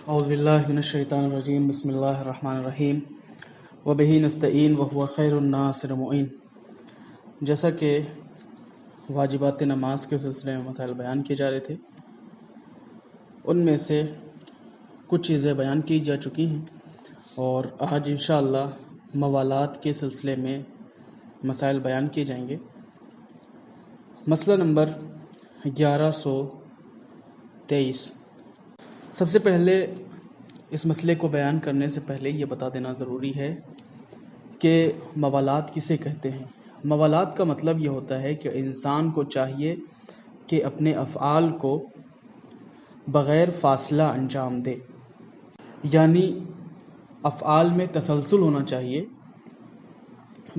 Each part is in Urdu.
اعوذ باللہ من الشیطان الرجیم بسم اللہ الرحمن الرحیم وبہ نستعین وہو خیر الناصر معین۔ جیسا کہ واجبات نماز کے سلسلے میں مسائل بیان کیے جا رہے تھے، ان میں سے کچھ چیزیں بیان کی جا چکی ہیں اور آج انشاءاللہ موالات کے سلسلے میں مسائل بیان کیے جائیں گے۔ مسئلہ نمبر 1123۔ سب سے پہلے اس مسئلے کو بیان کرنے سے پہلے یہ بتا دینا ضروری ہے کہ موالات کسے کہتے ہیں۔ موالات کا مطلب یہ ہوتا ہے کہ انسان کو چاہیے کہ اپنے افعال کو بغیر فاصلہ انجام دے، یعنی افعال میں تسلسل ہونا چاہیے،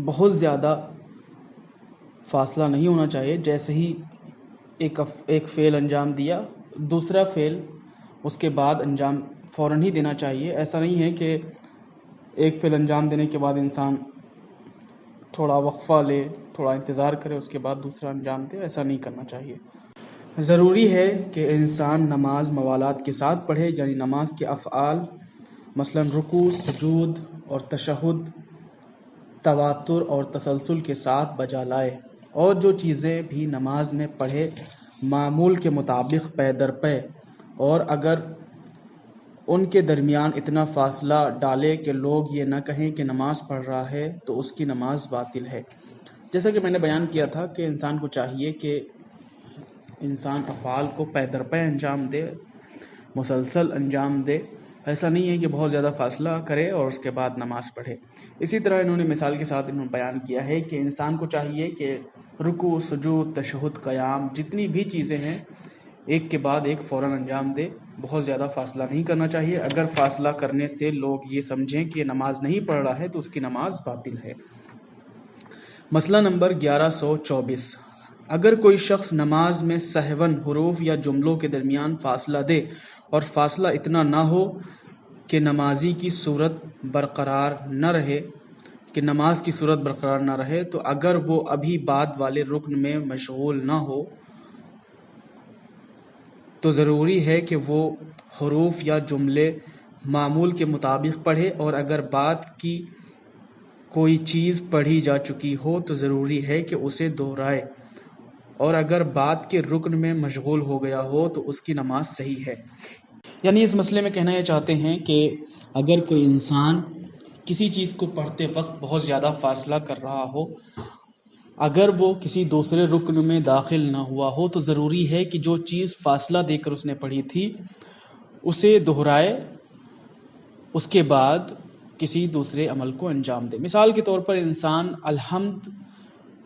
بہت زیادہ فاصلہ نہیں ہونا چاہیے۔ جیسے ہی ایک فعل انجام دیا، دوسرا فعل اس کے بعد انجام فوراً ہی دینا چاہیے۔ ایسا نہیں ہے کہ ایک فعل انجام دینے کے بعد انسان تھوڑا وقفہ لے، تھوڑا انتظار کرے، اس کے بعد دوسرا انجام دے، ایسا نہیں کرنا چاہیے۔ ضروری ہے کہ انسان نماز موالات کے ساتھ پڑھے، یعنی نماز کے افعال مثلا رکوع، سجود اور تشہد تواتر اور تسلسل کے ساتھ بجا لائے، اور جو چیزیں بھی نماز میں پڑھے معمول کے مطابق پے در پے، اور اگر ان کے درمیان اتنا فاصلہ ڈالے کہ لوگ یہ نہ کہیں کہ نماز پڑھ رہا ہے تو اس کی نماز باطل ہے۔ جیسا کہ میں نے بیان کیا تھا کہ انسان کو چاہیے کہ انسان افعال کو پے در پے انجام دے، مسلسل انجام دے، ایسا نہیں ہے کہ بہت زیادہ فاصلہ کرے اور اس کے بعد نماز پڑھے۔ اسی طرح انہوں نے مثال کے ساتھ بیان کیا ہے کہ انسان کو چاہیے کہ رکوع، سجود، تشہد، قیام، جتنی بھی چیزیں ہیں ایک کے بعد ایک فوراً انجام دے، بہت زیادہ فاصلہ نہیں کرنا چاہیے۔ اگر فاصلہ کرنے سے لوگ یہ سمجھیں کہ یہ نماز نہیں پڑھ رہا ہے تو اس کی نماز باطل ہے۔ مسئلہ نمبر 1124۔ اگر کوئی شخص نماز میں سہواً حروف یا جملوں کے درمیان فاصلہ دے اور فاصلہ اتنا نہ ہو کہ نماز کی صورت برقرار نہ رہے تو اگر وہ ابھی بعد والے رکن میں مشغول نہ ہو تو ضروری ہے کہ وہ حروف یا جملے معمول کے مطابق پڑھے، اور اگر بعد کی کوئی چیز پڑھی جا چکی ہو تو ضروری ہے کہ اسے دہرائے، اور اگر بعد کے رکن میں مشغول ہو گیا ہو تو اس کی نماز صحیح ہے۔ یعنی اس مسئلے میں کہنا یہ چاہتے ہیں کہ اگر کوئی انسان کسی چیز کو پڑھتے وقت بہت زیادہ فاصلہ کر رہا ہو، اگر وہ کسی دوسرے رکن میں داخل نہ ہوا ہو تو ضروری ہے کہ جو چیز فاصلہ دے کر اس نے پڑھی تھی اسے دہرائے، اس کے بعد کسی دوسرے عمل کو انجام دے۔ مثال کے طور پر انسان الحمد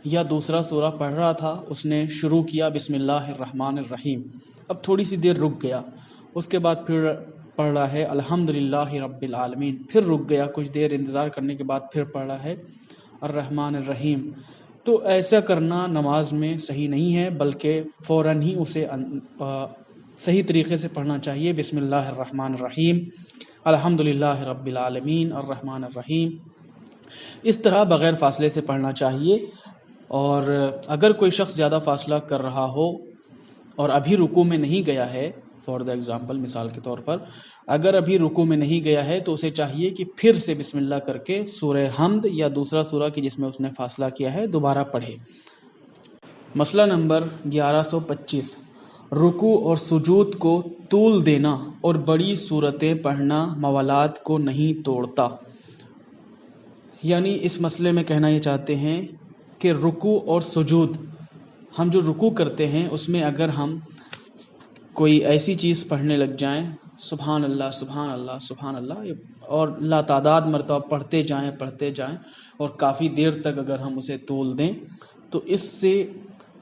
یا دوسرا سورہ پڑھ رہا تھا، اس نے شروع کیا بسم اللہ الرحمن الرحیم، اب تھوڑی سی دیر رک گیا، اس کے بعد پھر پڑھ رہا ہے الحمدللہ رب العالمین، پھر رک گیا، کچھ دیر انتظار کرنے کے بعد پھر پڑھ رہا ہے الرحمن الرحیم۔ تو ایسا کرنا نماز میں صحیح نہیں ہے، بلکہ فوراً ہی اسے صحیح طریقے سے پڑھنا چاہیے، بسم اللہ الرحمن الرحیم، الحمدللہ رب العالمین، الرحمن الرحیم، اس طرح بغیر فاصلے سے پڑھنا چاہیے۔ اور اگر کوئی شخص زیادہ فاصلہ کر رہا ہو اور ابھی رکوع میں نہیں گیا ہے، فار دا ایگزامپل مثال کے طور پر اگر ابھی رکوع میں نہیں گیا ہے تو اسے چاہیے کہ پھر سے بسم اللہ کر کے سورہ حمد یا دوسرا سورہ کی جس میں اس نے فاصلہ کیا ہے دوبارہ پڑھے۔ مسئلہ نمبر 1125۔ رکوع اور سجود کو طول دینا اور بڑی سورتیں پڑھنا موالات کو نہیں توڑتا۔ یعنی اس مسئلے میں کہنا یہ چاہتے ہیں کہ رکوع اور سجود، ہم جو رکوع کرتے ہیں اس میں اگر ہم کوئی ایسی چیز پڑھنے لگ جائیں، سبحان اللہ سبحان اللہ سبحان اللہ، اور لاتعداد مرتبہ پڑھتے جائیں اور کافی دیر تک اگر ہم اسے طول دیں تو اس سے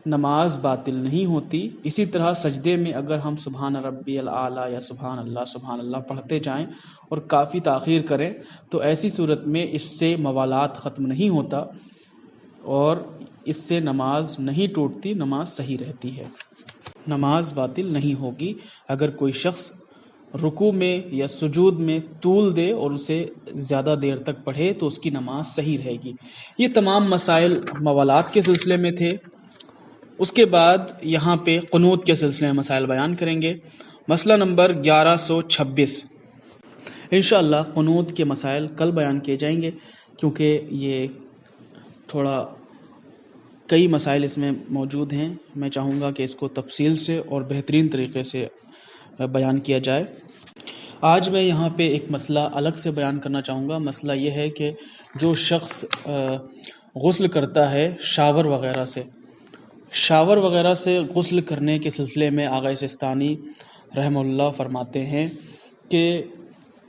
نماز باطل نہیں ہوتی۔ اسی طرح سجدے میں اگر ہم سبحان ربی الاعلیٰ یا سبحان اللہ پڑھتے جائیں اور کافی تاخیر کریں تو ایسی صورت میں اس سے موالات ختم نہیں ہوتا اور اس سے نماز نہیں ٹوٹتی، نماز صحیح رہتی ہے، نماز باطل نہیں ہوگی۔ اگر کوئی شخص رکوع میں یا سجود میں طول دے اور اسے زیادہ دیر تک پڑھے تو اس کی نماز صحیح رہے گی۔ یہ تمام مسائل موالات کے سلسلے میں تھے۔ اس کے بعد یہاں پہ قنوت کے سلسلے میں مسائل بیان کریں گے۔ مسئلہ نمبر 1126۔ انشاءاللہ قنوت کے مسائل کل بیان کیے جائیں گے، کیونکہ یہ تھوڑا کئی مسائل اس میں موجود ہیں. میں چاہوں گا کہ اس کو تفصیل سے اور بہترین طریقے سے بیان کیا جائے. آج میں یہاں پہ ایک مسئلہ الگ سے بیان کرنا چاہوں گا. مسئلہ یہ ہے کہ جو شخص غسل کرتا ہے شاور وغیرہ سے غسل کرنے کے سلسلے میں آغا سستانی رحمہ اللہ فرماتے ہیں کہ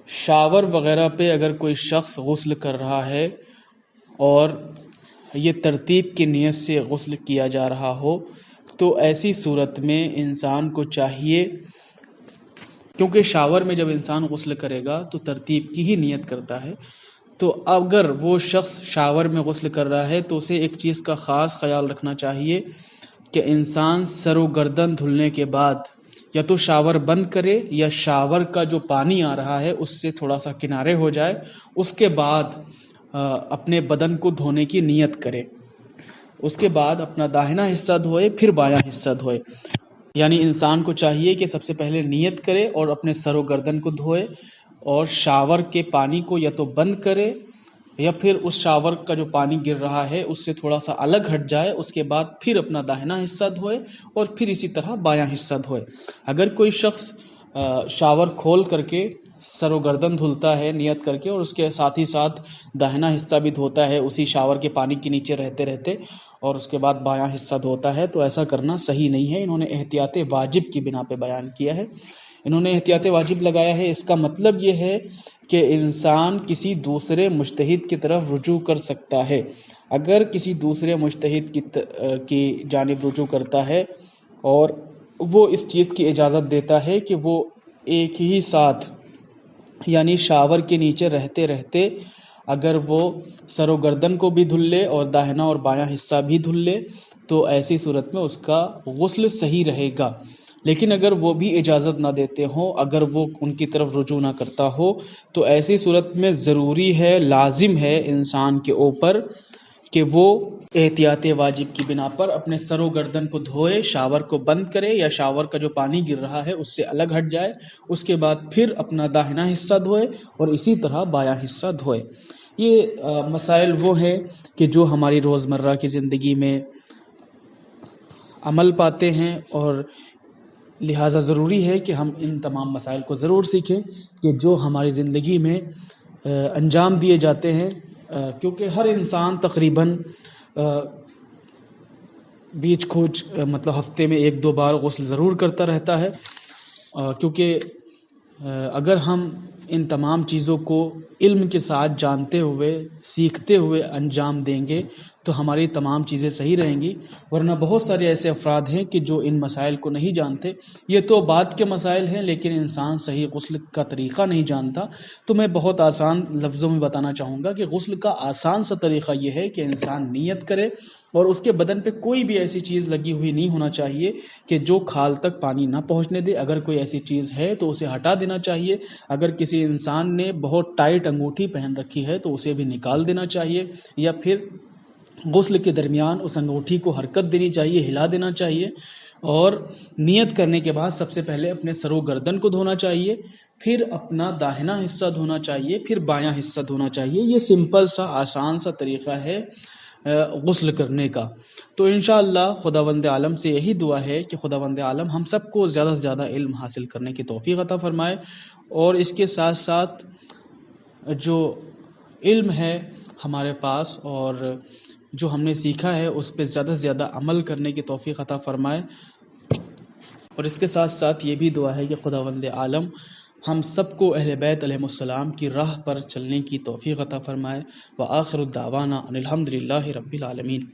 شاور وغیرہ پہ اگر کوئی شخص غسل کر رہا ہے اور یہ ترتیب کی نیت سے غسل کیا جا رہا ہو تو ایسی صورت میں انسان کو چاہیے، کیونکہ شاور میں جب انسان غسل کرے گا تو ترتیب کی ہی نیت کرتا ہے، تو اگر وہ شخص شاور میں غسل کر رہا ہے تو اسے ایک چیز کا خاص خیال رکھنا چاہیے کہ انسان سر و گردن دھلنے کے بعد یا تو شاور بند کرے یا شاور کا جو پانی آ رہا ہے اس سے تھوڑا سا کنارے ہو جائے، اس کے بعد اپنے بدن کو دھونے کی نیت کرے. اس کے بعد اپنا داہنا حصہ دھوئے پھر بایاں حصہ دھوئے. یعنی انسان کو چاہیے کہ سب سے پہلے نیت کرے اور اپنے سر و گردن کو دھوئے اور شاور کے پانی کو یا تو بند کرے یا پھر اس شاور کا جو پانی گر رہا ہے اس سے تھوڑا سا الگ ہٹ جائے، اس کے بعد پھر اپنا داہنا حصہ دھوئے اور پھر اسی طرح بایاں حصہ دھوئے. اگر کوئی شخص شاور کھول کر کے سر و گردن دھلتا ہے نیت کر کے اور اس کے ساتھ ہی ساتھ داہنا حصہ بھی دھوتا ہے اسی شاور کے پانی کے نیچے رہتے رہتے اور اس کے بعد بایاں حصہ دھوتا ہے، تو ایسا کرنا صحیح نہیں ہے. انہوں نے احتیاط واجب کی بنا پہ بیان کیا ہے، انہوں نے احتیاط واجب لگایا ہے. اس کا مطلب یہ ہے کہ انسان کسی دوسرے مجتہد کی طرف رجوع کر سکتا ہے. اگر کسی دوسرے مجتہد کی جانب رجوع کرتا ہے اور وہ اس چیز کی اجازت دیتا ہے کہ وہ ایک ہی ساتھ یعنی شاور کے نیچے رہتے رہتے اگر وہ سر و گردن کو بھی دھل لے اور داہنا اور بایاں حصہ بھی دھل لے تو ایسی صورت میں اس کا غسل صحیح رہے گا. لیکن اگر وہ بھی اجازت نہ دیتے ہوں، اگر وہ ان کی طرف رجوع نہ کرتا ہو تو ایسی صورت میں ضروری ہے، لازم ہے انسان کے اوپر کہ وہ احتیاط واجب کی بنا پر اپنے سر و گردن کو دھوئے، شاور کو بند کرے یا شاور کا جو پانی گر رہا ہے اس سے الگ ہٹ جائے، اس کے بعد پھر اپنا داہنا حصہ دھوئے اور اسی طرح بایاں حصہ دھوئے. یہ مسائل وہ ہیں کہ جو ہماری روزمرہ کی زندگی میں عمل پاتے ہیں اور لہٰذا ضروری ہے کہ ہم ان تمام مسائل کو ضرور سیکھیں کہ جو ہماری زندگی میں انجام دیے جاتے ہیں، کیونکہ ہر انسان تقریباً بیچ کھوج مطلب ہفتے میں 1-2 بار غسل ضرور کرتا رہتا ہے، کیونکہ اگر ہم ان تمام چیزوں کو علم کے ساتھ جانتے ہوئے سیکھتے ہوئے انجام دیں گے تو ہماری تمام چیزیں صحیح رہیں گی. ورنہ بہت سارے ایسے افراد ہیں کہ جو ان مسائل کو نہیں جانتے. یہ تو بات کے مسائل ہیں لیکن انسان صحیح غسل کا طریقہ نہیں جانتا. تو میں بہت آسان لفظوں میں بتانا چاہوں گا کہ غسل کا آسان سا طریقہ یہ ہے کہ انسان نیت کرے اور اس کے بدن پہ کوئی بھی ایسی چیز لگی ہوئی نہیں ہونا چاہیے کہ جو کھال تک پانی نہ پہنچنے دے. اگر کوئی ایسی چیز ہے تو اسے ہٹا دینا چاہیے. اگر کسی انسان نے بہت ٹائٹ انگوٹھی پہن رکھی ہے تو اسے بھی نکال دینا چاہیے، یا پھر غسل کے درمیان اس انگوٹھی کو حرکت دینی چاہیے، ہلا دینا چاہیے. اور نیت کرنے کے بعد سب سے پہلے اپنے سر و گردن کو دھونا چاہیے، پھر اپنا داہنا حصہ دھونا چاہیے، پھر بایاں حصہ دھونا چاہیے. یہ سمپل سا آسان سا طریقہ ہے غسل کرنے کا. تو انشاءاللہ خداوند عالم سے یہی دعا ہے کہ خداوند عالم ہم سب کو زیادہ سے زیادہ علم حاصل کرنے کی توفیق عطا فرمائے، اور اس کے ساتھ ساتھ جو علم ہے ہمارے پاس اور جو ہم نے سیکھا ہے اس پہ زیادہ سے زیادہ عمل کرنے کی توفیق عطا فرمائے. اور اس کے ساتھ ساتھ یہ بھی دعا ہے کہ خداوند عالم ہم سب کو اہل بیت علیہم السلام کی راہ پر چلنے کی توفیق عطا فرمائے. وآخر الدعوانا ان الحمد للہ رب العالمین.